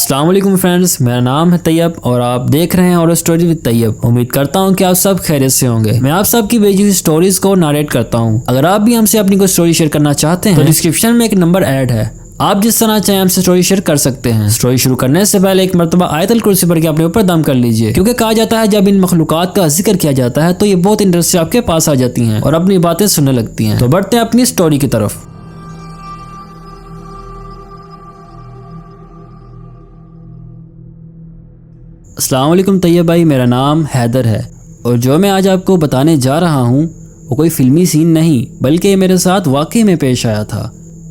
السلام علیکم فرینڈز، میرا نام ہے طیب اور آپ دیکھ رہے ہیں اور اسٹوری وتھ طیب۔ امید کرتا ہوں کہ آپ سب خیریت سے ہوں گے۔ میں آپ سب کی بھیجی ہوئی اسٹوریز کو ناریٹ کرتا ہوں۔ اگر آپ بھی ہم سے اپنی کوئی اسٹوری شیئر کرنا چاہتے ہیں تو ڈسکرپشن میں ایک نمبر ایڈ ہے، آپ جس طرح چاہیں ہم سے اسٹوری شیئر کر سکتے ہیں۔ اسٹوری شروع کرنے سے پہلے ایک مرتبہ آیت الکرسی پڑھ کے اپنے اوپر دم کر لیجئے، کیونکہ کہا جاتا ہے جب ان مخلوقات کا ذکر کیا جاتا ہے تو یہ بہت انٹرسٹ سے آپ کے پاس آ جاتی ہیں اور اپنی باتیں سننے لگتی ہیں۔ تو بڑھتے ہیں اپنی اسٹوری کی طرف۔ السلام علیکم طیب بھائی، میرا نام حیدر ہے اور جو میں آج آپ کو بتانے جا رہا ہوں وہ کوئی فلمی سین نہیں بلکہ یہ میرے ساتھ واقعی میں پیش آیا تھا۔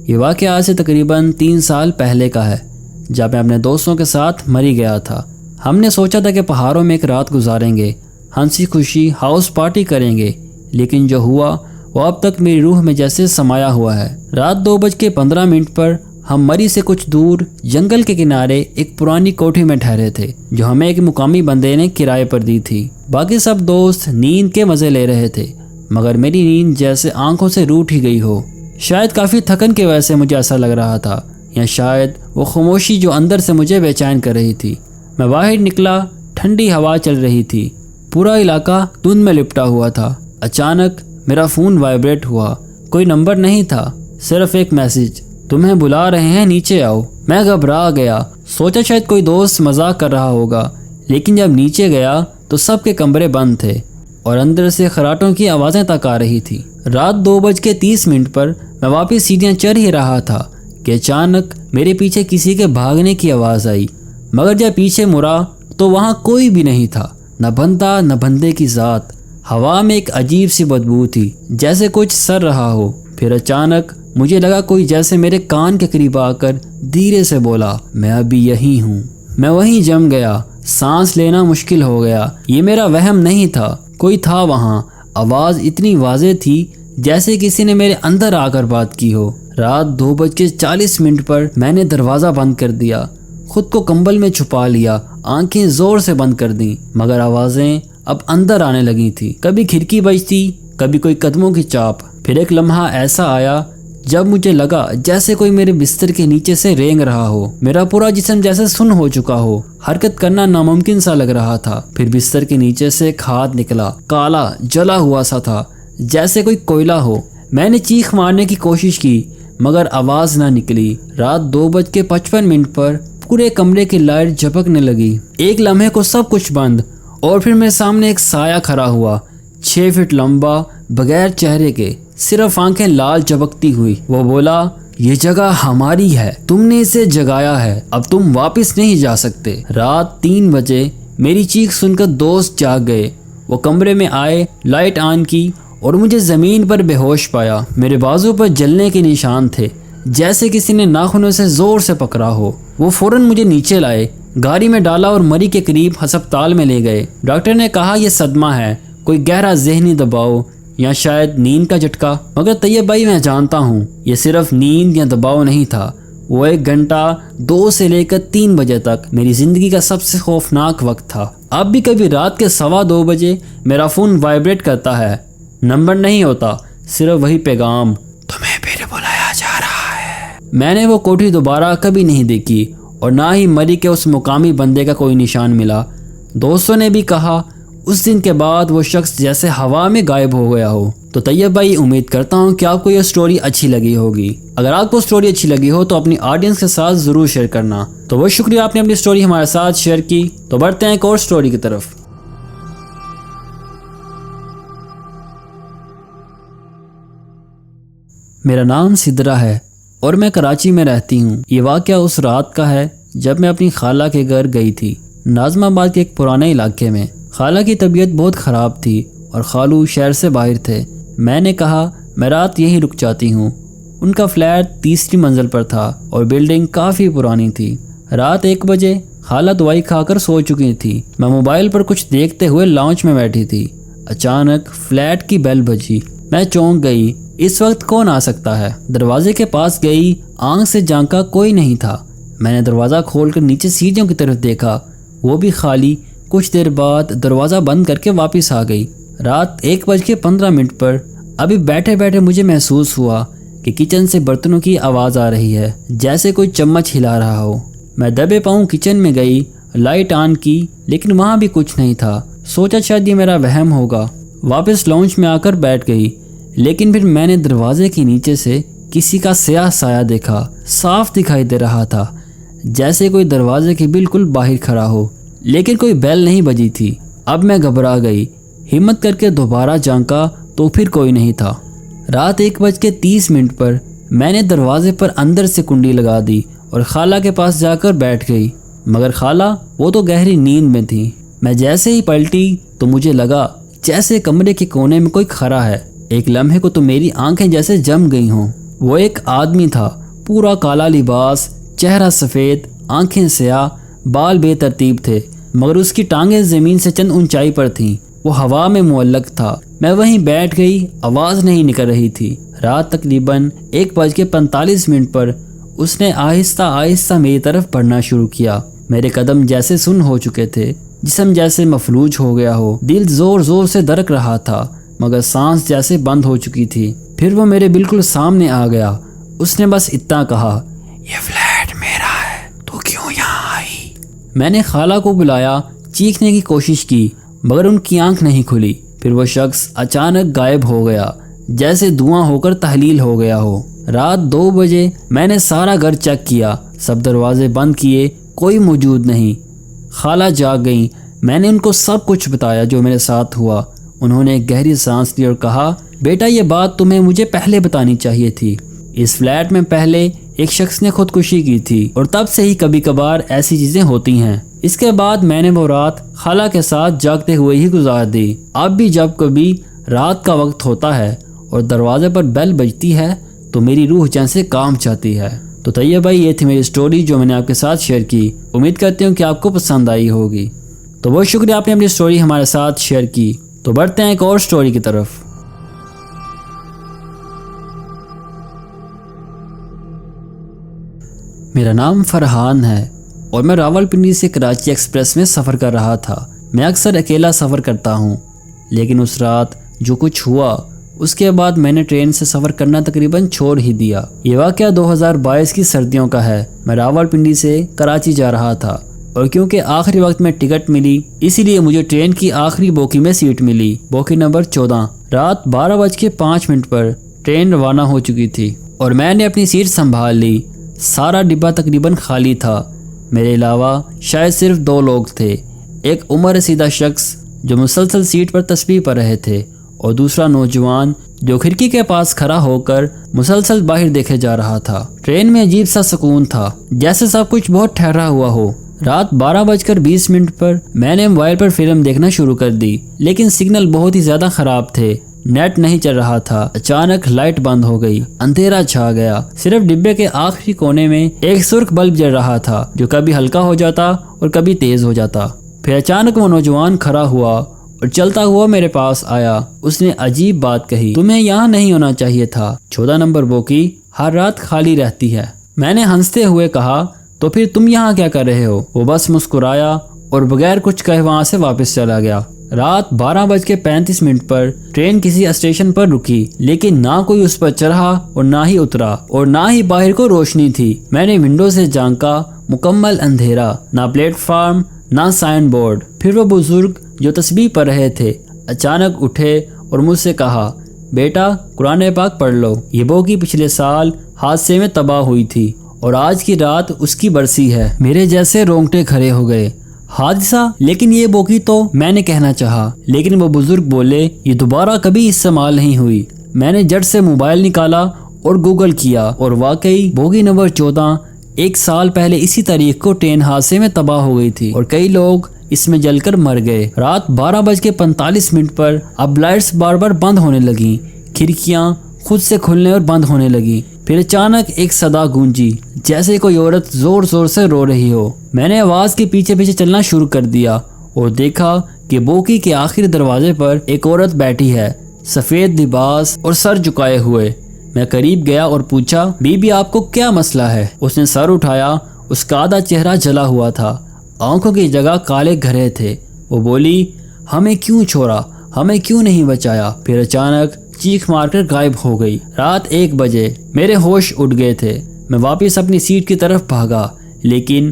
یہ واقعہ آج سے تقریباً 3 سال پہلے کا ہے، جب میں اپنے دوستوں کے ساتھ مری گیا تھا۔ ہم نے سوچا تھا کہ پہاڑوں میں ایک رات گزاریں گے، ہنسی خوشی ہاؤس پارٹی کریں گے، لیکن جو ہوا وہ اب تک میری روح میں جیسے سمایا ہوا ہے۔ رات 2:15 پر ہم مری سے کچھ دور جنگل کے کنارے ایک پرانی کوٹھی میں ٹھہرے تھے جو ہمیں ایک مقامی بندے نے کرائے پر دی تھی۔ باقی سب دوست نیند کے مزے لے رہے تھے، مگر میری نیند جیسے آنکھوں سے روٹ ہی گئی ہو۔ شاید کافی تھکن کی وجہ سے مجھے ایسا لگ رہا تھا، یا شاید وہ خاموشی جو اندر سے مجھے بے چین کر رہی تھی۔ میں باہر نکلا، ٹھنڈی ہوا چل رہی تھی، پورا علاقہ دھند میں لپٹا ہوا تھا۔ اچانک میرا فون وائبریٹ ہوا۔ کوئی نمبر نہیں تھا، صرف ایک میسج، تمہیں بلا رہے ہیں نیچے آؤ۔ میں گھبرا گیا، سوچا شاید کوئی دوست مذاق کر رہا ہوگا، لیکن جب نیچے گیا تو سب کے کمرے بند تھے اور اندر سے خراٹوں کی آوازیں تک آ رہی تھی۔ رات 2:30 پر میں واپس سیڑھیاں چڑھ ہی رہا تھا کہ اچانک میرے پیچھے کسی کے بھاگنے کی آواز آئی، مگر جب پیچھے مڑا تو وہاں کوئی بھی نہیں تھا، نہ بندہ نہ بندے کی ذات۔ ہوا میں ایک عجیب سی بدبو تھی، جیسے کچھ سر رہا ہو۔ پھر اچانک مجھے لگا کوئی جیسے میرے کان کے قریب آ کر دھیرے سے بولا، میں ابھی یہی ہوں۔ میں وہیں جم گیا، سانس لینا مشکل ہو گیا۔ یہ میرا وہم نہیں تھا، کوئی تھا وہاں۔ آواز اتنی واضح تھی جیسے کسی نے میرے اندر آ کر بات کی ہو۔ رات 2:40 پر میں نے دروازہ بند کر دیا، خود کو کمبل میں چھپا لیا، آنکھیں زور سے بند کر دیں، مگر آوازیں اب اندر آنے لگی تھی۔ کبھی کھڑکی بجتی، کبھی کوئی قدموں کی چاپ۔ پھر ایک لمحہ ایسا آیا جب مجھے لگا جیسے کوئی میرے بستر کے نیچے سے رینگ رہا ہو۔ میرا پورا جسم جیسے سن ہو چکا ہو، حرکت کرنا ناممکن سا لگ رہا تھا۔ پھر بستر کے نیچے سے ایک ہاتھ نکلا، کالا جلا ہوا سا تھا، جیسے کوئی کوئلہ ہو۔ میں نے چیخ مارنے کی کوشش کی مگر آواز نہ نکلی۔ رات 2:55 پر پورے کمرے کی لائٹ جھپکنے لگی۔ ایک لمحے کو سب کچھ بند اور پھر میرے سامنے ایک سایہ کھڑا ہوا، 6 فٹ لمبا، بغیر چہرے کے، صرف آنکھیں لال چمکتی ہوئی۔ وہ بولا، یہ جگہ ہماری ہے، تم نے اسے جگایا ہے، اب تم واپس نہیں جا سکتے۔ رات 3 بجے میری چیخ سن کر دوست جاگ گئے۔ وہ کمرے میں آئے، لائٹ آن کی اور مجھے زمین پر بے ہوش پایا۔ میرے بازو پر جلنے کے نشان تھے، جیسے کسی نے ناخنوں سے زور سے پکڑا ہو۔ وہ فوراً مجھے نیچے لائے، گاڑی میں ڈالا اور مری کے قریب ہسپتال میں لے گئے۔ ڈاکٹر نے کہا یہ صدمہ ہے، کوئی گہرا ذہنی دباؤ یا شاید نیند کا جھٹکا۔ مگر طیب بھائی، میں جانتا ہوں یہ صرف نیند یا دباؤ نہیں تھا۔ وہ 1 گھنٹہ 2 سے لے کر 3 بجے تک میری زندگی کا سب سے خوفناک وقت تھا۔ اب بھی کبھی رات کے 2:15 بجے میرا فون وائبریٹ کرتا ہے، نمبر نہیں ہوتا، صرف وہی پیغام، تمہیں پھر بلایا جا رہا ہے۔ میں نے وہ کوٹھی دوبارہ کبھی نہیں دیکھی اور نہ ہی مری کے اس مقامی بندے کا کوئی نشان ملا۔ دوستوں نے بھی کہا اس دن کے بعد وہ شخص جیسے ہوا میں غائب ہو گیا ہو۔ تو طیب بھائی، امید کرتا ہوں کہ آپ کو یہ سٹوری اچھی لگی ہوگی۔ اگر آپ کو سٹوری اچھی لگی ہو تو اپنی آڈینس کے ساتھ ضرور شیئر کرنا۔ تو بہت شکریہ، آپ نے اپنی سٹوری ہمارے ساتھ شیئر کی۔ تو بڑھتے ہیں ایک اور سٹوری کی طرف۔ میرا نام سدرا ہے اور میں کراچی میں رہتی ہوں۔ یہ واقعہ اس رات کا ہے جب میں اپنی خالہ کے گھر گئی تھی، ناظم آباد کے ایک پرانے علاقے میں۔ خالہ کی طبیعت بہت خراب تھی اور خالو شہر سے باہر تھے۔ میں نے کہا میں رات یہیں رک جاتی ہوں۔ ان کا فلیٹ 3ری منزل پر تھا اور بلڈنگ کافی پرانی تھی۔ رات 1 بجے خالہ دوائی کھا کر سو چکی تھی۔ میں موبائل پر کچھ دیکھتے ہوئے لاؤنج میں بیٹھی تھی۔ اچانک فلیٹ کی بیل بجی۔ میں چونک گئی، اس وقت کون آ سکتا ہے؟ دروازے کے پاس گئی، آنکھ سے جھانکا، کوئی نہیں تھا۔ میں نے دروازہ کھول کر نیچے سیڑھیوں کی طرف دیکھا، وہ بھی خالی۔ کچھ دیر بعد دروازہ بند کر کے واپس آ گئی۔ رات 1:15 پر ابھی بیٹھے بیٹھے مجھے محسوس ہوا کہ کچن سے برتنوں کی آواز آ رہی ہے، جیسے کوئی چمچ ہلا رہا ہو۔ میں دبے پاؤں کچن میں گئی، لائٹ آن کی لیکن وہاں بھی کچھ نہیں تھا۔ سوچا شاید یہ میرا وہم ہوگا۔ واپس لاؤنج میں آ کر بیٹھ گئی، لیکن پھر میں نے دروازے کے نیچے سے کسی کا سیاہ سایہ دیکھا۔ صاف دکھائی دے رہا تھا، جیسے کوئی دروازے کے بالکل باہر کھڑا ہو، لیکن کوئی بیل نہیں بجی تھی۔ اب میں گھبرا گئی، ہمت کر کے دوبارہ جھانکا تو پھر کوئی نہیں تھا۔ رات 1:30 پر میں نے دروازے پر اندر سے کنڈی لگا دی اور خالہ کے پاس جا کر بیٹھ گئی، مگر خالہ وہ تو گہری نیند میں تھی۔ میں جیسے ہی پلٹی تو مجھے لگا جیسے کمرے کے کونے میں کوئی کھڑا ہے۔ ایک لمحے کو تو میری آنکھیں جیسے جم گئی ہوں۔ وہ ایک آدمی تھا، پورا کالا لباس، چہرہ سفید، آنکھیں سیاہ، بال بے ترتیب تھے، مگر اس کی ٹانگیں زمین سے چند اونچائی پر تھیں۔ وہ ہوا میں معلق تھا۔ میں وہیں بیٹھ گئی، آواز نہیں نکل رہی تھی۔ رات تقریباً 1:45 پر اس نے آہستہ آہستہ میری طرف بڑھنا شروع کیا۔ میرے قدم جیسے سن ہو چکے تھے، جسم جیسے مفلوج ہو گیا ہو، دل زور زور سے دھڑک رہا تھا، مگر سانس جیسے بند ہو چکی تھی۔ پھر وہ میرے بالکل سامنے آ گیا۔ اس نے بس اتنا کہا، یہ فلیٹ میرا ہے، تو کیوں یہاں آئی؟ میں نے خالہ کو بلایا، چیخنے کی کوشش کی، مگر ان کی آنکھ نہیں کھلی۔ پھر وہ شخص اچانک غائب ہو گیا، جیسے دھواں ہو کر تحلیل ہو گیا ہو۔ رات 2 بجے میں نے سارا گھر چیک کیا، سب دروازے بند کیے، کوئی موجود نہیں۔ خالہ جاگ گئیں۔ میں نے ان کو سب کچھ بتایا جو میرے ساتھ ہوا۔ انہوں نے ایک گہری سانس لی اور کہا، بیٹا یہ بات تمہیں مجھے پہلے بتانی چاہیے تھی۔ اس فلیٹ میں پہلے ایک شخص نے خودکشی کی تھی اور تب سے ہی کبھی کبھار ایسی چیزیں ہوتی ہیں۔ اس کے بعد میں نے وہ رات خالہ کے ساتھ جاگتے ہوئے ہی گزار دی۔ اب بھی جب کبھی رات کا وقت ہوتا ہے اور دروازے پر بیل بجتی ہے تو میری روح جیسے کام چاہتی ہے۔ تو طیب بھائی، یہ تھی میری سٹوری جو میں نے آپ کے ساتھ شیئر کی۔ امید کرتی ہوں کہ آپ کو پسند آئی ہوگی۔ تو بہت شکریہ آپ نے اپنی سٹوری ہمارے ساتھ شیئر کی۔ تو بڑھتے ہیں ایک اور سٹوری کی طرف۔ میرا نام فرحان ہے اور میں راولپنڈی سے کراچی ایکسپریس میں سفر کر رہا تھا۔ میں اکثر اکیلا سفر کرتا ہوں، لیکن اس رات جو کچھ ہوا اس کے بعد میں نے ٹرین سے سفر کرنا تقریباً چھوڑ ہی دیا۔ یہ واقعہ 2022 کی سردیوں کا ہے۔ میں راولپنڈی سے کراچی جا رہا تھا اور کیونکہ آخری وقت میں ٹکٹ ملی، اسی لیے مجھے ٹرین کی آخری بوگی میں سیٹ ملی، بوگی نمبر 14۔ رات 12:05 پر ٹرین روانہ ہو چکی تھی اور میں نے اپنی سیٹ سنبھال لی۔ سارا ڈبہ تقریباً خالی تھا، میرے علاوہ شاید صرف 2 لوگ تھے، ایک عمر رسیدہ شخص جو مسلسل سیٹ پر تسبیح پڑھ رہے تھے اور دوسرا نوجوان جو کھڑکی کے پاس کھڑا ہو کر مسلسل باہر دیکھے جا رہا تھا۔ ٹرین میں عجیب سا سکون تھا، جیسے سب کچھ بہت ٹھہرا ہوا ہو۔ رات 12:20 پر میں نے موبائل پر فلم دیکھنا شروع کر دی، لیکن سگنل بہت ہی زیادہ خراب تھے، نیٹ نہیں چل رہا تھا۔ اچانک لائٹ بند ہو گئی، اندھیرا چھا گیا، صرف ڈبے کے آخری کونے میں ایک سرخ بلب جل رہا تھا جو کبھی ہلکا ہو جاتا اور کبھی تیز ہو جاتا۔ پھر اچانک وہ نوجوان کھڑا ہوا اور چلتا ہوا میرے پاس آیا۔ اس نے عجیب بات کہی، تمہیں یہاں نہیں ہونا چاہیے تھا، 14 نمبر بوگی ہر رات خالی رہتی ہے۔ میں نے ہنستے ہوئے کہا، تو پھر تم یہاں کیا کر رہے ہو؟ وہ بس مسکرایا اور بغیر کچھ کہے وہاں سے واپس چلا گیا۔ رات 12:35 پر ٹرین کسی اسٹیشن پر رکی، لیکن نہ کوئی اس پر چڑھا اور نہ ہی اترا اور نہ ہی باہر کو روشنی تھی۔ میں نے ونڈو سے جھانکا، مکمل اندھیرا، نہ پلیٹ فارم نہ سائن بورڈ۔ پھر وہ بزرگ جو تسبیح پڑھ رہے تھے اچانک اٹھے اور مجھ سے کہا، بیٹا قرآن پاک پڑھ لو۔ یہ بوگی پچھلے سال حادثے میں تباہ ہوئی تھی اور آج کی رات اس کی برسی ہے۔ میرے جیسے رونگٹے کھڑے ہو گئے۔ حادثہ؟ لیکن یہ بوگی تو، میں نے کہنا چاہا، لیکن وہ بزرگ بولے، یہ دوبارہ کبھی استعمال نہیں ہوئی۔ میں نے جٹ سے موبائل نکالا اور گوگل کیا اور واقعی بوگی نمبر 14 1 سال پہلے اسی تاریخ کو ٹرین حادثے میں تباہ ہو گئی تھی اور کئی لوگ اس میں جل کر مر گئے۔ رات 12:45 پر اب لائٹس بار بار بند ہونے لگیں، کھڑکیاں خود سے کھلنے اور بند ہونے لگیں۔ پھر اچانک ایک صدا گونجی، جیسے کوئی عورت زور زور سے رو رہی ہو۔ میں نے آواز کے پیچھے پیچھے چلنا شروع کر دیا اور دیکھا کہ بوگی کے آخری دروازے پر ایک عورت بیٹھی ہے، سفید لباس اور سر جھکائے ہوئے۔ میں قریب گیا اور پوچھا، بی بی آپ کو کیا مسئلہ ہے؟ اس نے سر اٹھایا، اس کا آدھا چہرہ جلا ہوا تھا، آنکھوں کی جگہ کالے گھرے تھے۔ وہ بولی، ہمیں کیوں چھوڑا، ہمیں کیوں نہیں بچایا؟ پھر اچانک چیخ مار کر غائب ہو گئی۔ رات 1 بجے میرے ہوش اٹھ گئے تھے۔ میں واپس اپنی سیٹ کی طرف بھاگا، لیکن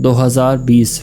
2020।